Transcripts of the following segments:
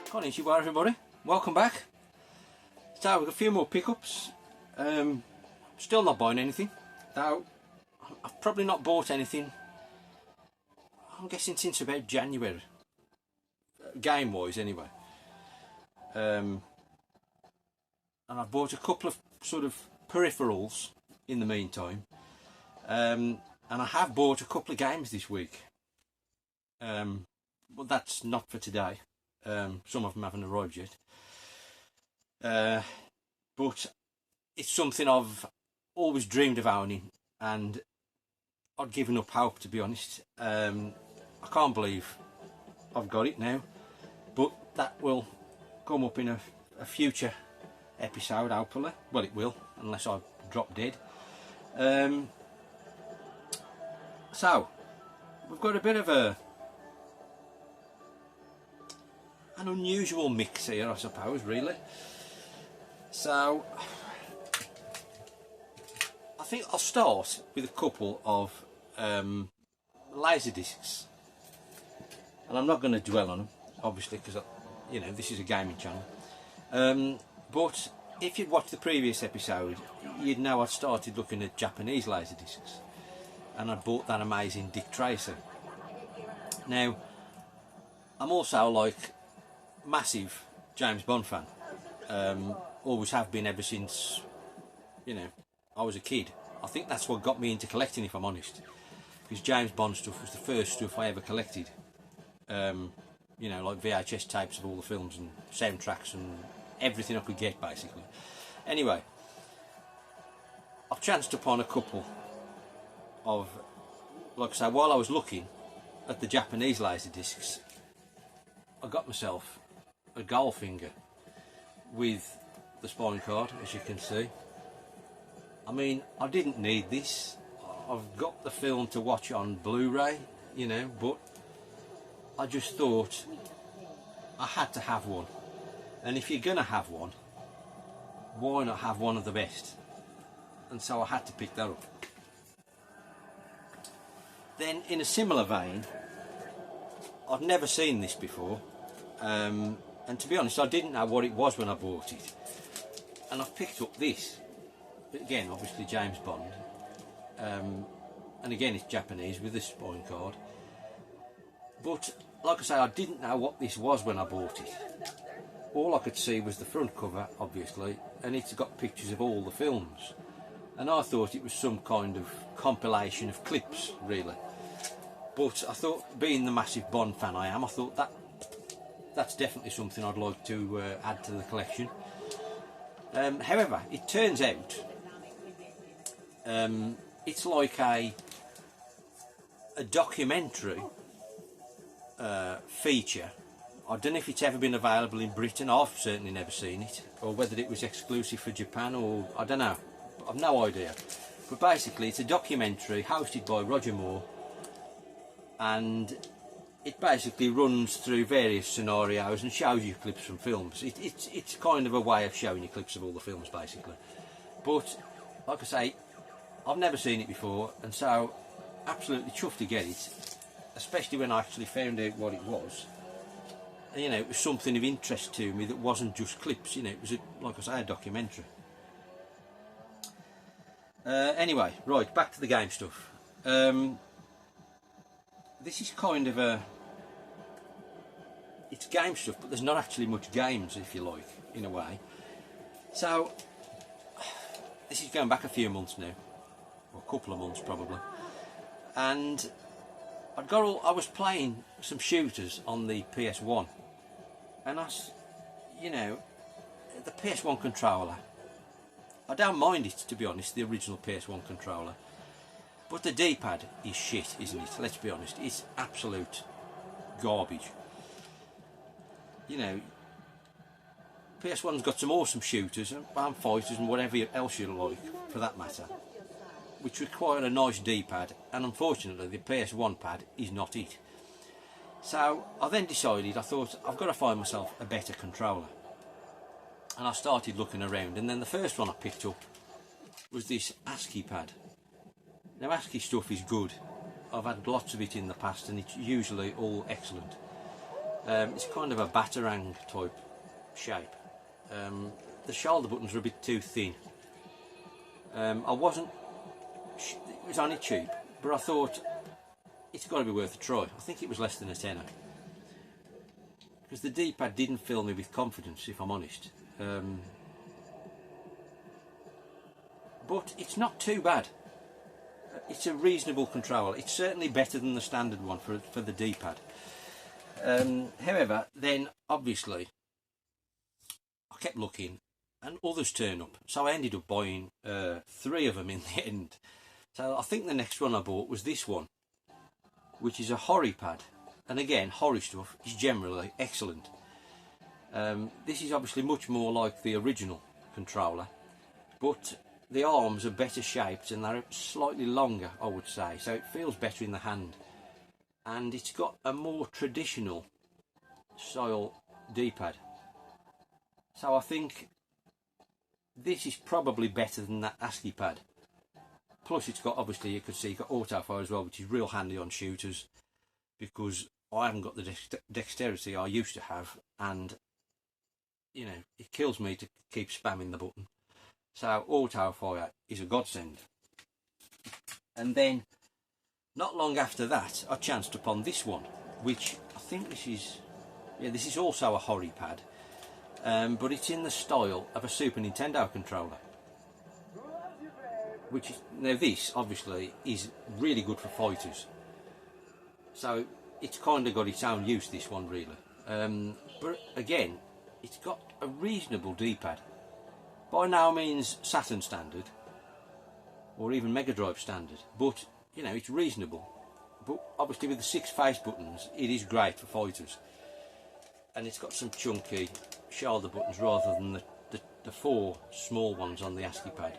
Konnichiwa everybody, welcome back. So we've got a few more pickups. Still not buying anything, though I've probably not bought anything, I'm guessing since about January, game wise anyway. And I've bought a couple of sort of peripherals in the meantime, and I have bought a couple of games this week, but that's not for today. Some of them haven't arrived yet, but it's something I've always dreamed of owning, and I'd given up hope, to be honest. I can't believe I've got it now, but that will come up in a future episode, hopefully. Well, it will, unless I drop dead. So we've got a bit of an unusual mix here, I suppose, really. So I think I'll start with a couple of laser discs, and I'm not going to dwell on them, obviously, because you know, this is a gaming channel. But if you'd watched the previous episode, you'd know I'd started looking at Japanese laser discs, and I bought that amazing Dick Tracy. Now, I'm also like massive James Bond fan. Always have been ever since, you know, I was a kid. I think that's what got me into collecting, if I'm honest, because James Bond stuff was the first stuff I ever collected. You know, like VHS tapes of all the films and soundtracks and everything I could get, basically. Anyway, I've chanced upon a couple of, like I say, while I was looking at the Japanese laser discs, I got myself a Goldfinger with the spine card, as you can see. I mean, I didn't need this. I've got the film to watch on Blu-ray, you know, but I just thought I had to have one. And if you're gonna have one, why not have one of the best? And so I had to pick that up. Then, in a similar vein, I've never seen this before, and to be honest, I didn't know what it was when I bought it, and I've picked up this. But again, obviously James Bond, and again it's Japanese with the spine card. But like I say, I didn't know what this was when I bought it. All I could see was the front cover, obviously, and it's got pictures of all the films, and I thought it was some kind of compilation of clips, really. But I thought, being the massive Bond fan I am, I thought that's definitely something I'd like to add to the collection. However, it turns out it's like a documentary feature. I don't know if it's ever been available in Britain. I've certainly never seen it, or whether it was exclusive for Japan, or I don't know. I've no idea. But basically, it's a documentary hosted by Roger Moore, and it basically runs through various scenarios and shows you clips from films. It's kind of a way of showing you clips of all the films, basically. But like I say, I've never seen it before, and so absolutely chuffed to get it, especially when I actually found out what it was. And, you know, it was something of interest to me that wasn't just clips. You know, it was like I say, a documentary. Anyway, right, back to the game stuff. This is kind of it's game stuff, but there's not actually much games, if you like, in a way. So this is going back a few months now, or a couple of months probably, and I was playing some shooters on the PS1, and you know, the PS1 controller, I don't mind it, to be honest, the original PS1 controller, but the D-pad is shit, isn't it? Let's be honest, it's absolute garbage. You know, PS1's got some awesome shooters and fighters and whatever else you like, for that matter, which require a nice D-pad, and unfortunately the PS1 pad is not it. So I then decided, I thought, I've got to find myself a better controller, and I started looking around, and then the first one I picked up was this ASCII pad. Now ASCII stuff is good, I've had lots of it in the past, and it's usually all excellent. It's kind of a batarang type shape. The shoulder buttons are a bit too thin. It was only cheap, but I thought it's got to be worth a try. I think it was less than a tenner, because the D-pad didn't fill me with confidence, if I'm honest. But it's not too bad. It's a reasonable controller. It's certainly better than the standard one for the D-pad. However, then obviously I kept looking and others turned up, so I ended up buying 3 of them in the end. So I think the next one I bought was this one, which is a Hori pad, and again, Hori stuff is generally excellent. This is obviously much more like the original controller, but the arms are better shaped and they're slightly longer, I would say, so it feels better in the hand, and it's got a more traditional style D-pad. So I think this is probably better than that ASCII pad. Plus it's got, obviously you could see, you've got auto fire as well, which is real handy on shooters, because I haven't got the dexterity I used to have, and you know, it kills me to keep spamming the button. So auto fire is a godsend. And then not long after that I chanced upon this one, which I think this is also a Hori pad, but it's in the style of a Super Nintendo controller, which is, now this obviously is really good for fighters, so it's kind of got its own use, this one, really. But again, it's got a reasonable D-pad. By no means Saturn standard or even Mega Drive standard, but you know, it's reasonable. But obviously with the 6 face buttons, it is great for fighters, and it's got some chunky shoulder buttons rather than the 4 small ones on the ASCII pad.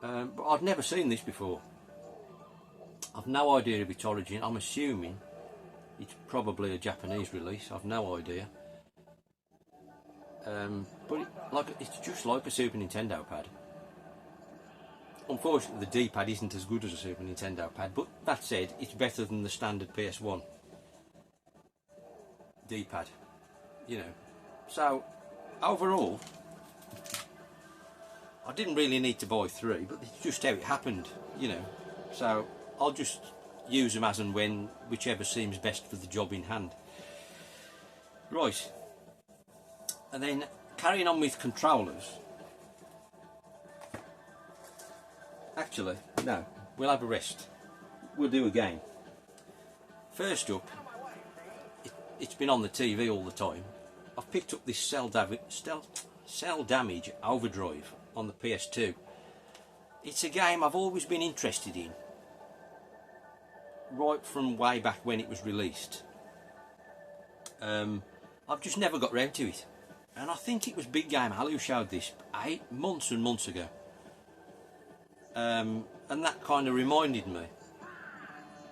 But I've never seen this before. I've no idea of its origin. I'm assuming it's probably a Japanese release. I've no idea. But it's just like a Super Nintendo pad. Unfortunately, the D-pad isn't as good as a Super Nintendo pad, but that said, it's better than the standard PS1 D-pad, you know. So overall, I didn't really need to buy 3, but it's just how it happened, you know. So I'll just use them as and when, whichever seems best for the job in hand. Right, and then carrying on with controllers. Actually, no, we'll have a rest. We'll do a game. First up, it's been on the TV all the time. I've picked up this Cell Damage Overdrive on the PS2. It's a game I've always been interested in, right from way back when it was released. I've just never got round to it, and I think it was Big Game Al who showed this 8 months and months ago. And that kind of reminded me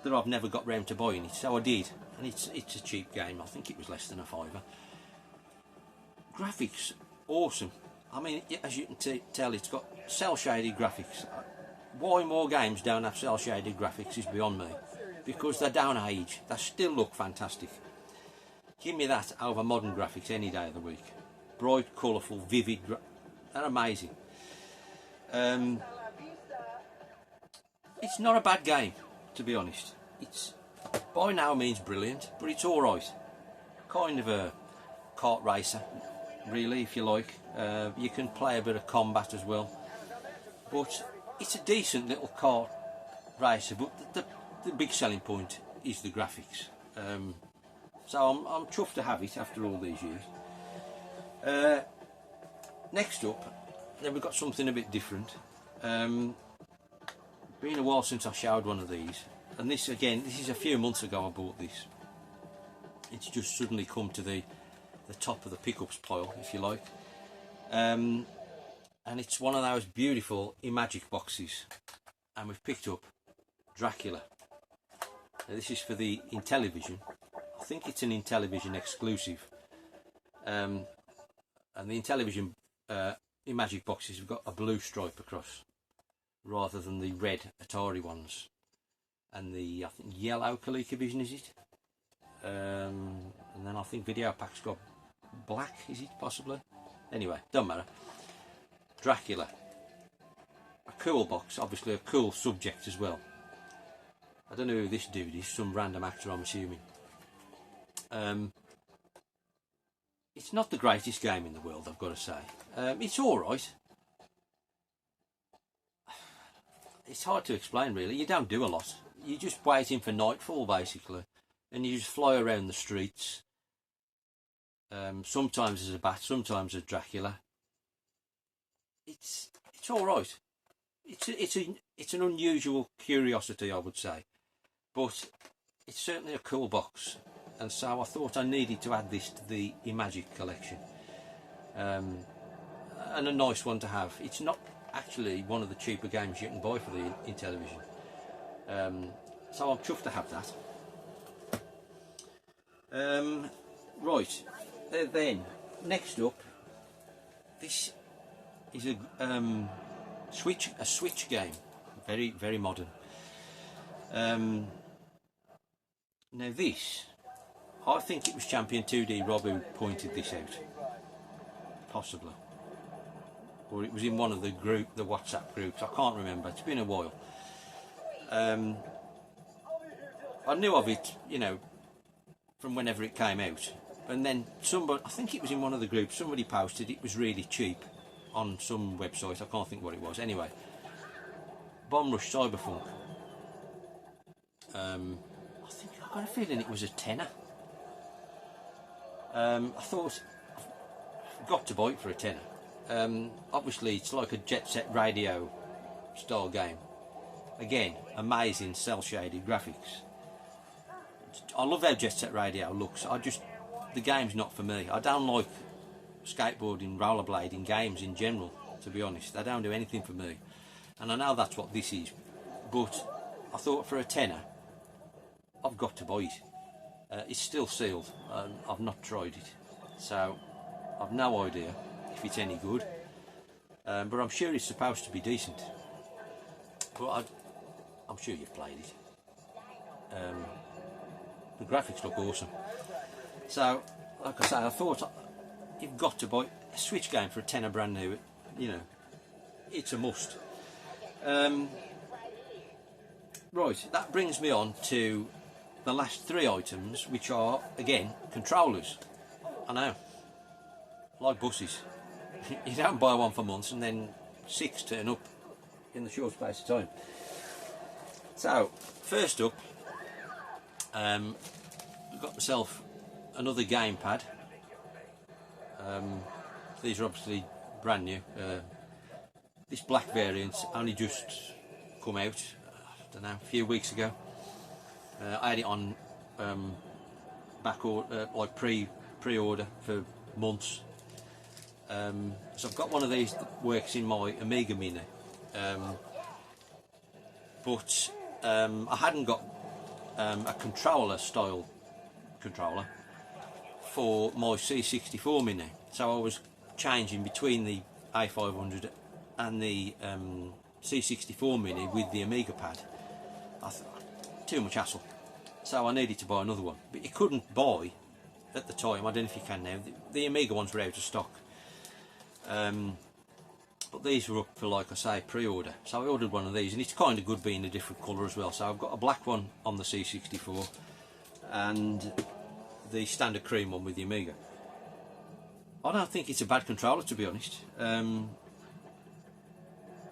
that I've never got round to buying it, so I did, and it's a cheap game. I think it was less than a £5. Graphics, awesome. I mean, as you can tell, it's got cel shaded graphics. Why more games don't have cel shaded graphics is beyond me, because they don't age. They still look fantastic. Give me that over modern graphics any day of the week. Bright, colourful, vivid, they're amazing. It's not a bad game, to be honest. It's by no means brilliant, but it's alright. Kind of a kart racer, really, if you like. You can play a bit of combat as well, but it's a decent little kart racer. But the big selling point is the graphics. So I'm chuffed to have it after all these years. Next up, then we've got something a bit different. Been a while since I showed one of these, and this is a few months ago I bought this. It's just suddenly come to the top of the pickups pile, if you like. And it's one of those beautiful Imagic boxes, and we've picked up Dracula. Now, this is for the Intellivision. I think it's an Intellivision exclusive. And the Intellivision Imagic boxes have got a blue stripe across, rather than the red Atari ones. and the, I think, yellow ColecoVision, is it? And then I think Video Pack's got black, is it, possibly? Anyway, don't matter. Dracula. A cool box, obviously a cool subject as well. I don't know who this dude is, some random actor I'm assuming. It's not the greatest game in the world, I've got to say. It's alright. It's hard to explain really, you don't do a lot. You're just waiting for nightfall basically, and you just fly around the streets. Sometimes as a bat, sometimes as Dracula. It's alright. It's an unusual curiosity, I would say, but it's certainly a cool box, and so I thought I needed to add this to the Imagic collection, and a nice one to have. It's not actually one of the cheaper games you can buy for the Intellivision, so I'm chuffed to have that. Right, then next up, this is a Switch game, very modern. Now this, I think it was Champion 2D Rob who pointed this out, possibly, or it was in one of the WhatsApp groups. I can't remember. It's been a while. I knew of it, you know, from whenever it came out, and then somebody, I think it was in one of the groups, somebody posted it was really cheap on some website. I can't think what it was. Anyway, Bomb Rush Cyberpunk. I think I got a feeling it was a tenner. I thought I've got to buy it for a tenner. Obviously, it's like a Jet Set Radio style game. Again, amazing cel shaded graphics. I love how Jet Set Radio looks. The game's not for me. I don't like skateboarding, rollerblading games in general, to be honest. They don't do anything for me, and I know that's what this is, but I thought for a tenner I've got to buy it. It's still sealed. I've not tried it, so I've no idea if it's any good, but I'm sure it's supposed to be decent, but I'm sure you've played it. The graphics look awesome, so like I say, I thought you've got to buy a Switch game for a tenner brand new. You know, it's a must. Right, that brings me on to the last three items, which are, again, controllers. I know, like buses. You don't buy one for months and then 6 turn up in the short space of time. So, first up, I've got myself another gamepad. These are obviously brand new. This black variant's only just come out, I don't know, a few weeks ago. I had it on back order, like pre-order for months. So I've got one of these that works in my Amiga Mini, but I hadn't got a controller style controller for my C64 Mini, so I was changing between the A500 and the C64 Mini with the Amiga pad. I thought, too much hassle, so I needed to buy another one, but you couldn't buy at the time, I don't know if you can now, the Amiga ones were out of stock, but these were up for, like I say, pre-order, so I ordered one of these, and it's kind of good being a different colour as well. So I've got a black one on the C64 and the standard cream one with the Amiga. I don't think it's a bad controller, to be honest.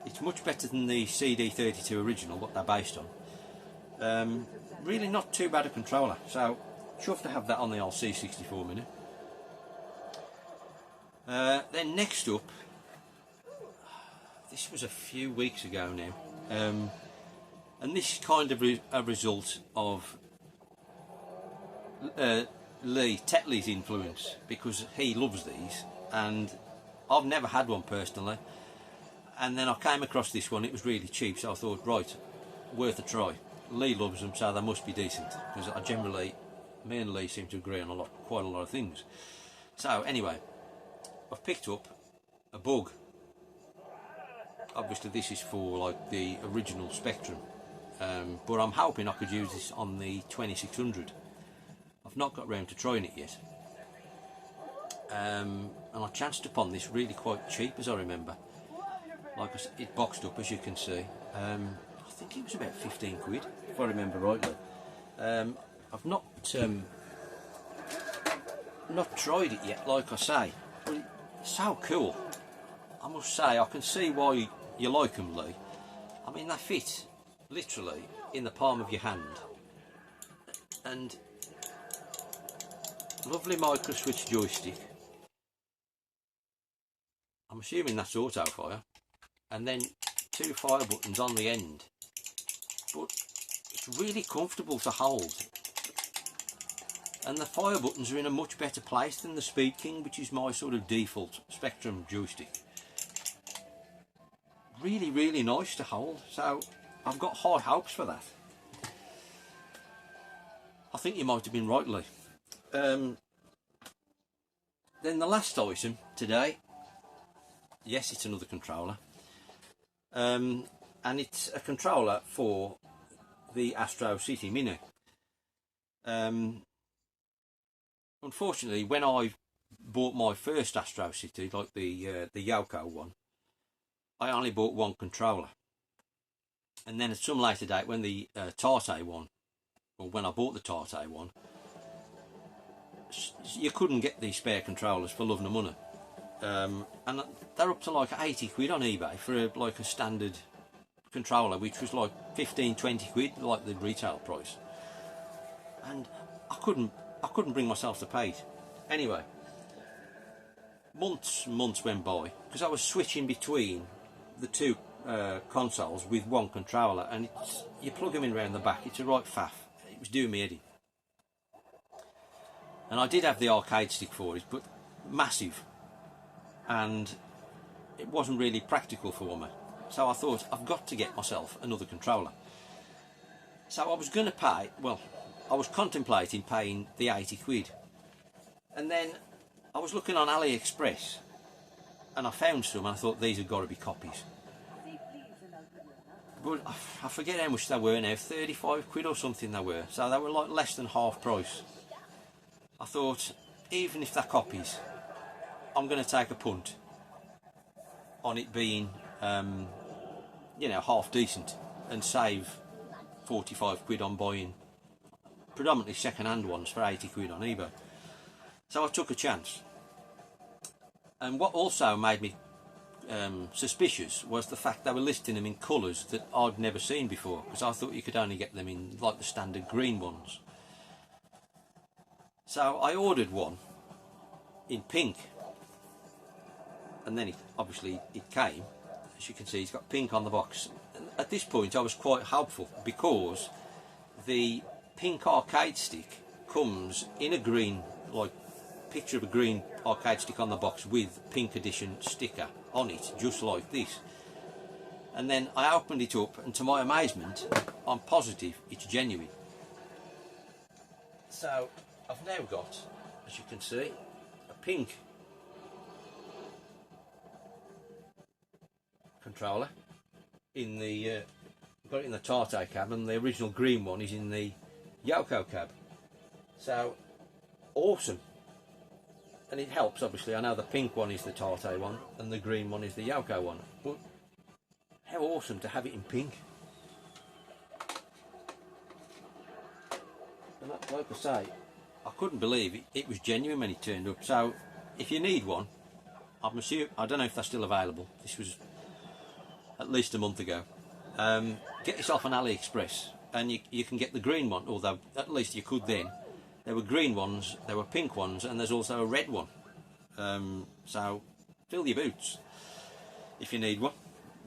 It's much better than the CD32 original, what they're based on. Really not too bad a controller, so chuffed to have that on the old C64 Mini. Then next up, this was a few weeks ago now, and this is kind of a result of Tetley's influence, because he loves these and I've never had one personally, and then I came across this one. It was really cheap, so I thought, right, worth a try. Lee loves them, so they must be decent, because me and Lee seem to agree on quite a lot of things. So anyway, I've picked up a Bug. Obviously this is for like the original Spectrum, but I'm hoping I could use this on the 2600. I've not got round to trying it yet, and I chanced upon this really quite cheap, as I remember. Like I said, it boxed up, as you can see. I think it was about 15 quid, if I remember rightly. I've not tried it yet, like I say, but it's so cool. I must say, I can see why you like them, Lee. I mean, they fit literally in the palm of your hand, and lovely micro switch joystick. I'm assuming that's auto fire, and then 2 fire buttons on the end, but it's really comfortable to hold, and the fire buttons are in a much better place than the Speed King, which is my sort of default Spectrum joystick. Really, really nice to hold, so I've got high hopes for that. I think you might have been right, Lee. Then the last item today, yes, it's another controller, and it's a controller for the Astro City Mini. Unfortunately, when I bought my first Astro City, like the Yoko one, I only bought one controller, and then at some later date, when the Tarte one, or when I bought the Tarte one, you couldn't get these spare controllers for love nor money, and they're up to like 80 quid on eBay for like a standard controller, which was like 15-20 quid, like the retail price, and I couldn't bring myself to pay it. Anyway, months went by, because I was switching between the two consoles with one controller, and you plug them in around the back, it's a right faff. It was doing me head in. And I did have the arcade stick for it, but massive, and it wasn't really practical for me. So I thought, I've got to get myself another controller. So I was going to pay, well, I was contemplating paying the 80 quid. And then I was looking on AliExpress, and I found some, and I thought, these have got to be copies. But I forget how much they were now, 35 quid or something they were. So they were like less than half price. I thought, even if they're copies, I'm going to take a punt on it being, you know, half decent, and save 45 quid on buying predominantly second-hand ones for 80 quid on eBay. So I took a chance. And what also made me suspicious was the fact they were listing them in colours that I'd never seen before, because I thought you could only get them in like the standard green ones. So I ordered one in pink, and then obviously it came. As you can see, it's got pink on the box. And at this point I was quite hopeful, because the pink arcade stick comes in a green, like picture of a green arcade stick on the box with pink edition sticker on it, just like this. And then I opened it up, and to my amazement, I'm positive it's genuine. So I've now got, as you can see, a pink controller in the got it in the Tarte cab, and the original green one is in the Yoko cab. So awesome. And it helps, obviously. I know the pink one is the Tarte one and the green one is the Yoko one, but how awesome to have it in pink. And like I say, I couldn't believe it was genuine when it turned up. So if you need one, I'm assuming, I don't know if they're still available, this was at least a month ago, get yourself on AliExpress, and you can get the green one, although at least you could then. There were green ones, there were pink ones, and there's also a red one. So fill your boots if you need one.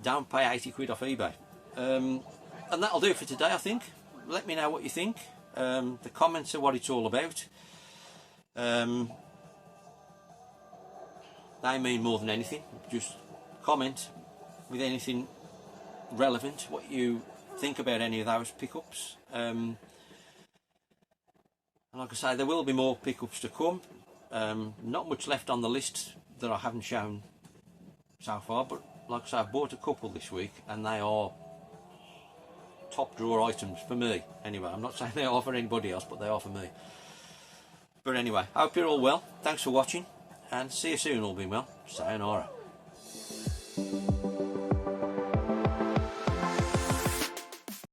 Don't pay 80 quid off eBay. And that'll do for today, I think. Let me know what you think. The comments are what it's all about. They mean more than anything. Just comment with anything relevant, what you think about any of those pickups. And like I say, there will be more pickups to come. Not much left on the list that I haven't shown so far, but like I say, I've bought a couple this week, and they are top drawer items for me. Anyway, I'm not saying they are for anybody else, but they are for me. But anyway, I hope you're all well. Thanks for watching, and see you soon, all being well. Sayonara.